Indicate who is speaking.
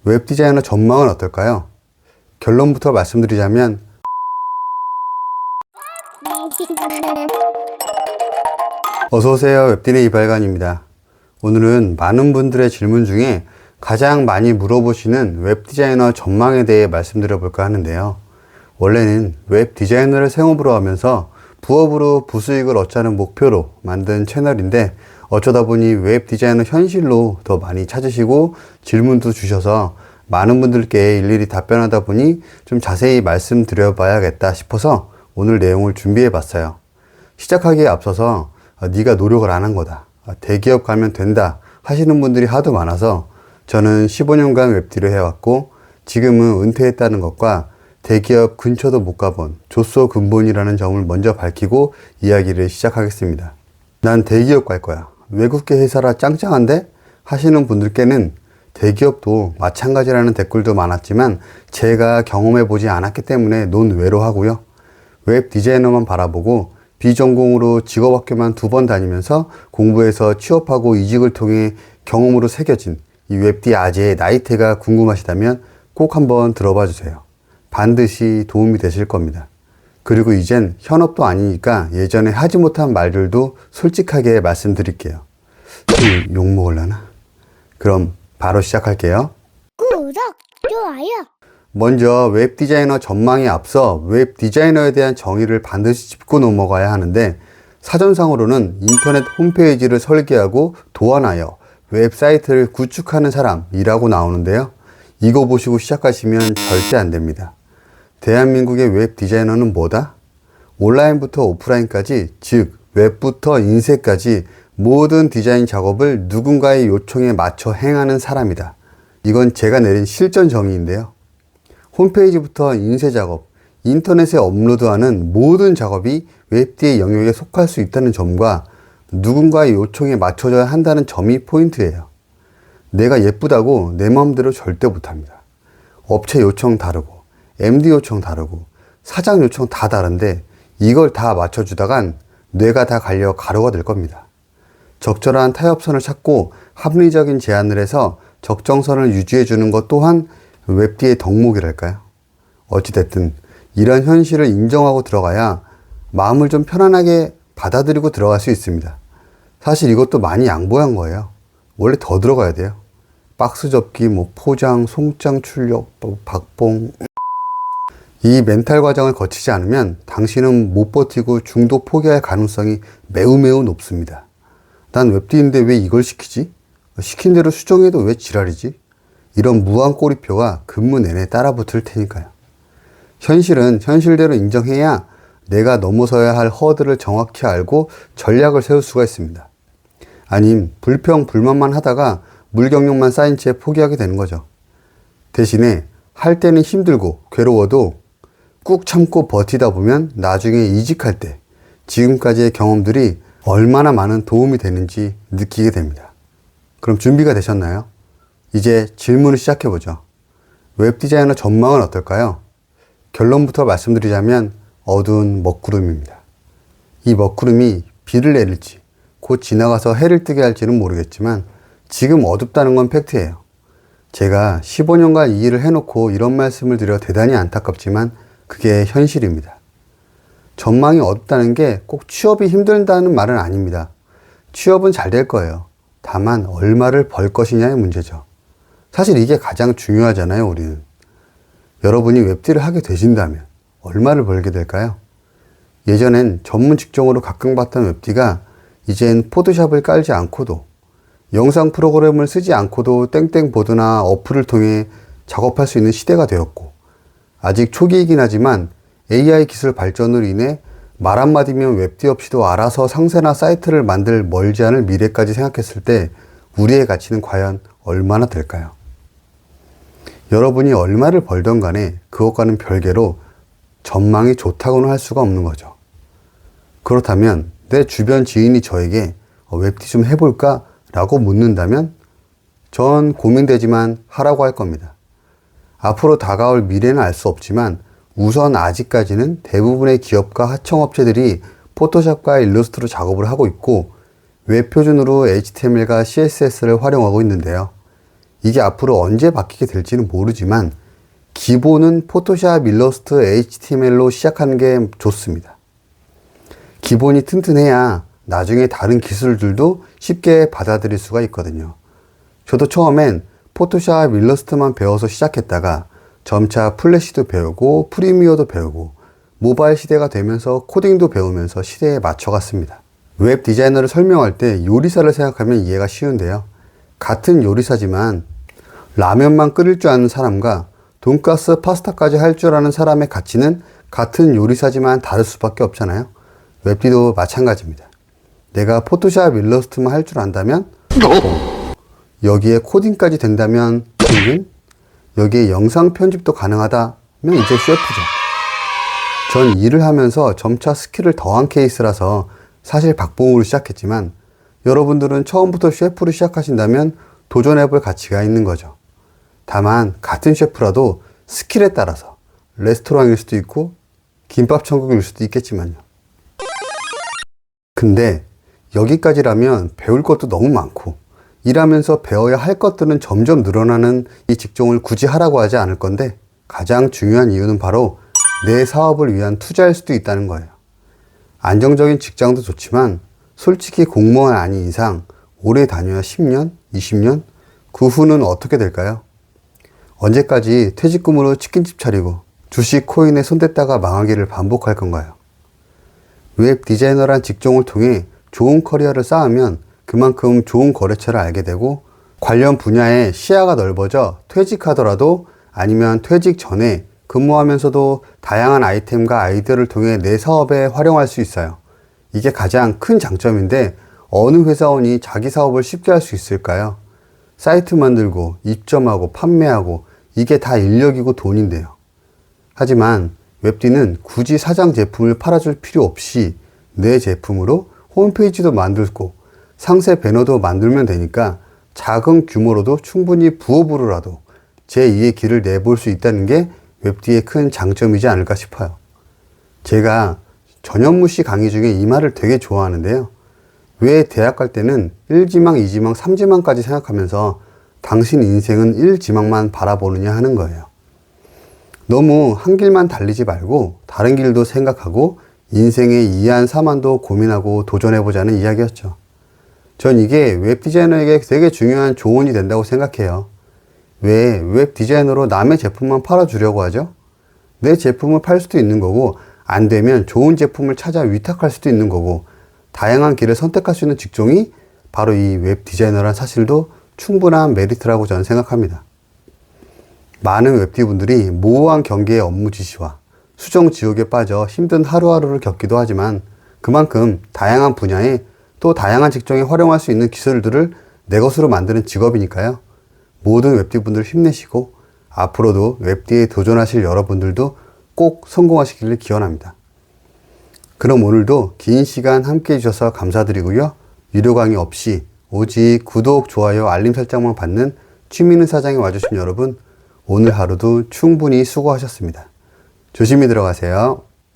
Speaker 1: 웹 디자이너 전망은 어떨까요? 결론부터 말씀드리자면 어서오세요. 웹디네 이발관입니다. 오늘은 많은 분들의 질문 중에 가장 많이 물어보시는 웹 디자이너 전망에 대해 말씀드려 볼까 하는데요. 원래는 웹 디자이너를 생업으로 하면서 부업으로 부수익을 얻자는 목표로 만든 채널인데 어쩌다 보니 웹 디자이너 현실로 더 많이 찾으시고 질문도 주셔서 많은 분들께 일일이 답변하다 보니 좀 자세히 말씀드려 봐야겠다 싶어서 오늘 내용을 준비해 봤어요. 시작하기에 앞서서 네가 노력을 안 한 거다, 대기업 가면 된다 하시는 분들이 하도 많아서 저는 15년간 웹디를 해왔고 지금은 은퇴했다는 것과 대기업 근처도 못 가본 조소 근본이라는 점을 먼저 밝히고 이야기를 시작하겠습니다. 난 대기업 갈 거야, 외국계 회사라 짱짱한데? 하시는 분들께는 대기업도 마찬가지라는 댓글도 많았지만 제가 경험해 보지 않았기 때문에 논외로 하고요. 웹 디자이너만 바라보고 비전공으로 직업학교만 2번 다니면서 공부해서 취업하고 이직을 통해 경험으로 새겨진 이 웹디 아재의 나이테가 궁금하시다면 꼭 한번 들어봐 주세요. 반드시 도움이 되실 겁니다. 그리고 이젠 현업도 아니니까 예전에 하지 못한 말들도 솔직하게 말씀드릴게요. 욕먹을라나? 그럼 바로 시작할게요.
Speaker 2: 구독, 좋아요.
Speaker 1: 먼저 웹 디자이너 전망에 앞서 웹 디자이너에 대한 정의를 반드시 짚고 넘어가야 하는데 사전상으로는 인터넷 홈페이지를 설계하고 도안하여 웹사이트를 구축하는 사람이라고 나오는데요. 이거 보시고 시작하시면 절대 안 됩니다. 대한민국의 웹 디자이너는 뭐다? 온라인부터 오프라인까지, 즉 웹부터 인쇄까지 모든 디자인 작업을 누군가의 요청에 맞춰 행하는 사람이다. 이건 제가 내린 실전 정의인데요. 홈페이지부터 인쇄 작업, 인터넷에 업로드하는 모든 작업이 웹디의 영역에 속할 수 있다는 점과 누군가의 요청에 맞춰져야 한다는 점이 포인트예요. 내가 예쁘다고 내 마음대로 절대 못합니다. 업체 요청 다르고 MD 요청 다르고 사장 요청 다 다른데 이걸 다 맞춰주다간 뇌가 다 갈려 가루가 될 겁니다. 적절한 타협선을 찾고 합리적인 제안을 해서 적정선을 유지해 주는 것 또한 웹디의 덕목이랄까요? 어찌됐든 이런 현실을 인정하고 들어가야 마음을 좀 편안하게 받아들이고 들어갈 수 있습니다. 사실 이것도 많이 양보한 거예요. 원래 더 들어가야 돼요. 박스 접기, 포장, 송장 출력, 박봉. 이 멘탈 과정을 거치지 않으면 당신은 못 버티고 중도 포기할 가능성이 매우 높습니다. 난 웹디인데 왜 이걸 시키지? 시킨 대로 수정해도 왜 지랄이지? 이런 무한 꼬리표가 근무 내내 따라붙을 테니까요. 현실은 현실대로 인정해야 내가 넘어서야 할 허들을 정확히 알고 전략을 세울 수가 있습니다. 아님 불평 불만만 하다가 물경력만 쌓인 채 포기하게 되는 거죠. 대신에 할 때는 힘들고 괴로워도 꾹 참고 버티다 보면 나중에 이직할 때 지금까지의 경험들이 얼마나 많은 도움이 되는지 느끼게 됩니다. 그럼 준비가 되셨나요? 이제 질문을 시작해보죠. 웹 디자이너 전망은 어떨까요? 결론부터 말씀드리자면 어두운 먹구름입니다. 이 먹구름이 비를 내릴지 곧 지나가서 해를 뜨게 할지는 모르겠지만 지금 어둡다는 건 팩트예요. 제가 15년간 이 일을 해놓고 이런 말씀을 드려 대단히 안타깝지만 그게 현실입니다. 전망이 어둡다는 게 꼭 취업이 힘들다는 말은 아닙니다. 취업은 잘 될 거예요. 다만 얼마를 벌 것이냐의 문제죠. 사실 이게 가장 중요하잖아요, 우리는. 여러분이 웹디를 하게 되신다면 얼마를 벌게 될까요? 예전엔 전문 직종으로 각광받던 웹디가 이젠 포토샵을 깔지 않고도 영상 프로그램을 쓰지 않고도 땡땡보드나 어플을 통해 작업할 수 있는 시대가 되었고 아직 초기이긴 하지만 AI 기술 발전으로 인해 말 한마디면 웹디 없이도 알아서 상세나 사이트를 만들 멀지 않을 미래까지 생각했을 때 우리의 가치는 과연 얼마나 될까요? 여러분이 얼마를 벌던 간에 그것과는 별개로 전망이 좋다고는 할 수가 없는 거죠. 그렇다면 내 주변 지인이 저에게 웹디 좀 해볼까? 라고 묻는다면 전 고민되지만 하라고 할 겁니다. 앞으로 다가올 미래는 알 수 없지만 우선 아직까지는 대부분의 기업과 하청업체들이 포토샵과 일러스트로 작업을 하고 있고 웹 표준으로 HTML과 CSS를 활용하고 있는데요. 이게 앞으로 언제 바뀌게 될지는 모르지만 기본은 포토샵, 일러스트, HTML로 시작하는 게 좋습니다. 기본이 튼튼해야 나중에 다른 기술들도 쉽게 받아들일 수가 있거든요. 저도 처음엔 포토샵, 일러스트만 배워서 시작했다가 점차 플래시도 배우고 프리미어도 배우고 모바일 시대가 되면서 코딩도 배우면서 시대에 맞춰갔습니다. 웹 디자이너를 설명할 때 요리사를 생각하면 이해가 쉬운데요. 같은 요리사지만 라면만 끓일 줄 아는 사람과 돈가스, 파스타까지 할 줄 아는 사람의 가치는 같은 요리사지만 다를 수밖에 없잖아요. 웹디도 마찬가지입니다. 내가 포토샵, 일러스트만 할 줄 안다면 여기에 코딩까지 된다면 평균, 여기에 영상 편집도 가능하다면 이제 셰프죠. 전 일을 하면서 점차 스킬을 더한 케이스라서 사실 박봉으로 시작했지만 여러분들은 처음부터 셰프로 시작하신다면 도전해볼 가치가 있는 거죠. 다만 같은 셰프라도 스킬에 따라서 레스토랑일 수도 있고 김밥 천국일 수도 있겠지만요. 근데 여기까지라면 배울 것도 너무 많고 일하면서 배워야 할 것들은 점점 늘어나는 이 직종을 굳이 하라고 하지 않을 건데 가장 중요한 이유는 바로 내 사업을 위한 투자일 수도 있다는 거예요. 안정적인 직장도 좋지만 솔직히 공무원 아닌 이상 오래 다녀야 10년, 20년? 그 후는 어떻게 될까요? 언제까지 퇴직금으로 치킨집 차리고 주식, 코인에 손댔다가 망하기를 반복할 건가요? 웹 디자이너란 직종을 통해 좋은 커리어를 쌓으면 그만큼 좋은 거래처를 알게 되고 관련 분야의 시야가 넓어져 퇴직하더라도 아니면 퇴직 전에 근무하면서도 다양한 아이템과 아이디어를 통해 내 사업에 활용할 수 있어요. 이게 가장 큰 장점인데 어느 회사원이 자기 사업을 쉽게 할 수 있을까요? 사이트 만들고 입점하고 판매하고 이게 다 인력이고 돈인데요. 하지만 웹디는 굳이 사장 제품을 팔아줄 필요 없이 내 제품으로 홈페이지도 만들고 상세 배너도 만들면 되니까 작은 규모로도 충분히 부업으로라도 제2의 길을 내볼 수 있다는 게 웹디의 큰 장점이지 않을까 싶어요. 제가 전현무 씨 강의 중에 이 말을 되게 좋아하는데요. 왜 대학 갈 때는 1지망, 2지망, 3지망까지 생각하면서 당신 인생은 1지망만 바라보느냐 하는 거예요. 너무 한 길만 달리지 말고 다른 길도 생각하고 인생의 2안, 3안도 고민하고 도전해보자는 이야기였죠. 전 이게 웹 디자이너에게 되게 중요한 조언이 된다고 생각해요. 왜 웹 디자이너로 남의 제품만 팔아주려고 하죠? 내 제품을 팔 수도 있는 거고 안 되면 좋은 제품을 찾아 위탁할 수도 있는 거고 다양한 길을 선택할 수 있는 직종이 바로 이 웹 디자이너란 사실도 충분한 메리트라고 저는 생각합니다. 많은 웹디분들이 모호한 경계의 업무 지시와 수정 지옥에 빠져 힘든 하루하루를 겪기도 하지만 그만큼 다양한 분야에 또 다양한 직종에 활용할 수 있는 기술들을 내 것으로 만드는 직업이니까요. 모든 웹디분들 힘내시고 앞으로도 웹디에 도전하실 여러분들도 꼭 성공하시기를 기원합니다. 그럼 오늘도 긴 시간 함께 해주셔서 감사드리고요. 유료 강의 없이 오직 구독, 좋아요, 알림 설정만 받는 취미있는 사장에 와주신 여러분 오늘 하루도 충분히 수고하셨습니다. 조심히 들어가세요.